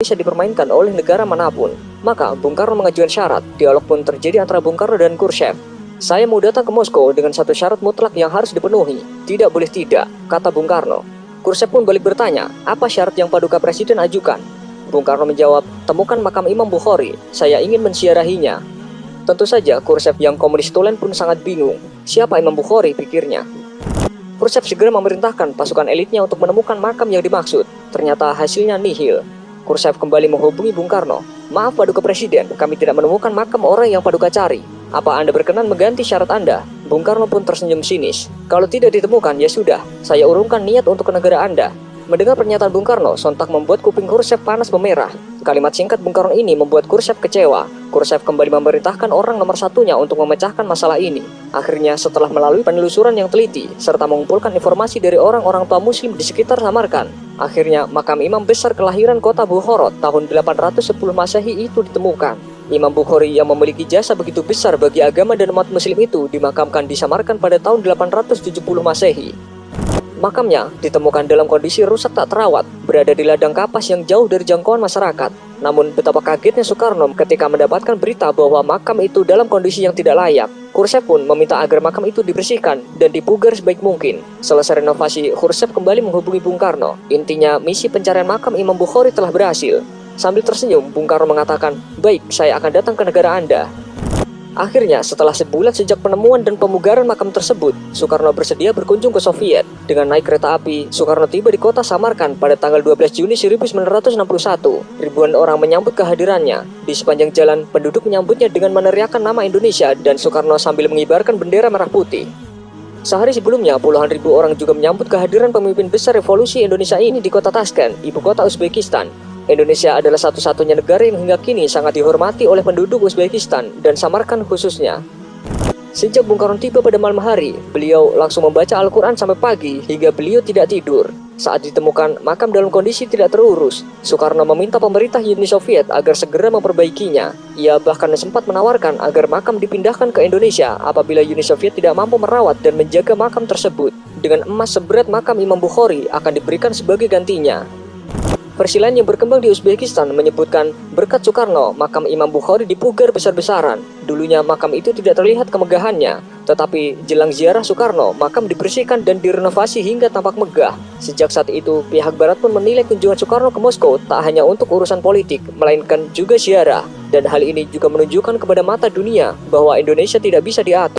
bisa dipermainkan oleh negara manapun. Maka Bung Karno mengajukan syarat. Dialog pun terjadi antara Bung Karno dan Khrushchev. Saya mau datang ke Moskow dengan satu syarat mutlak yang harus dipenuhi. Tidak boleh tidak, kata Bung Karno. Khrushchev pun balik bertanya, apa syarat yang Paduka Presiden ajukan? Bung Karno menjawab, temukan makam Imam Bukhari. Saya ingin menziarahinya. Tentu saja Khrushchev yang komunis tulen pun sangat bingung. Siapa Imam Bukhari, pikirnya. Khrushchev segera memerintahkan pasukan elitnya untuk menemukan makam yang dimaksud. Ternyata hasilnya nihil. Khrushchev kembali menghubungi Bung Karno. Maaf Paduka Presiden, kami tidak menemukan makam orang yang Paduka cari. Apa Anda berkenan mengganti syarat Anda? Bung Karno pun tersenyum sinis. Kalau tidak ditemukan, ya sudah, saya urungkan niat untuk ke negara Anda. Mendengar pernyataan Bung Karno, sontak membuat kuping Khrushchev panas memerah. Kalimat singkat Bung Karno ini membuat Khrushchev kecewa. Khrushchev kembali memerintahkan orang nomor satunya untuk memecahkan masalah ini. Akhirnya, setelah melalui penelusuran yang teliti, serta mengumpulkan informasi dari orang-orang tua muslim di sekitar Samarkand, akhirnya makam imam besar kelahiran kota Bukhara tahun 810 Masehi itu ditemukan. Imam Bukhari yang memiliki jasa begitu besar bagi agama dan umat muslim itu dimakamkan di Samarkand pada tahun 870 Masehi. Makamnya ditemukan dalam kondisi rusak tak terawat, berada di ladang kapas yang jauh dari jangkauan masyarakat. Namun betapa kagetnya Soekarno ketika mendapatkan berita bahwa makam itu dalam kondisi yang tidak layak. Khrushchev pun meminta agar makam itu dibersihkan dan dipugar sebaik mungkin. Selesai renovasi, Khrushchev kembali menghubungi Bung Karno. Intinya, misi pencarian makam Imam Bukhari telah berhasil. Sambil tersenyum, Bung Karno mengatakan, baik, saya akan datang ke negara Anda. Akhirnya, setelah sebulan sejak penemuan dan pemugaran makam tersebut, Soekarno bersedia berkunjung ke Soviet. Dengan naik kereta api, Soekarno tiba di kota Samarkand pada tanggal 12 Juni 1961. Ribuan orang menyambut kehadirannya. Di sepanjang jalan, penduduk menyambutnya dengan meneriakkan nama Indonesia dan Soekarno sambil mengibarkan bendera merah putih. Sehari sebelumnya, puluhan ribu orang juga menyambut kehadiran pemimpin besar revolusi Indonesia ini di kota Tashkent, ibu kota Uzbekistan. Indonesia adalah satu-satunya negara yang hingga kini sangat dihormati oleh penduduk Uzbekistan dan Samarkand khususnya. Sejak Bung Karno tiba pada malam hari, beliau langsung membaca Al-Quran sampai pagi hingga beliau tidak tidur. Saat ditemukan makam dalam kondisi tidak terurus, Soekarno meminta pemerintah Uni Soviet agar segera memperbaikinya. Ia bahkan sempat menawarkan agar makam dipindahkan ke Indonesia apabila Uni Soviet tidak mampu merawat dan menjaga makam tersebut. Dengan emas seberat makam Imam Bukhari akan diberikan sebagai gantinya. Versi lain yang berkembang di Uzbekistan menyebutkan berkat Soekarno, makam Imam Bukhari dipugar besar-besaran. Dulunya makam itu tidak terlihat kemegahannya, tetapi jelang ziarah Soekarno, makam dibersihkan dan direnovasi hingga tampak megah. Sejak saat itu, pihak Barat pun menilai kunjungan Soekarno ke Moskow tak hanya untuk urusan politik, melainkan juga ziarah. Dan hal ini juga menunjukkan kepada mata dunia bahwa Indonesia tidak bisa diatur.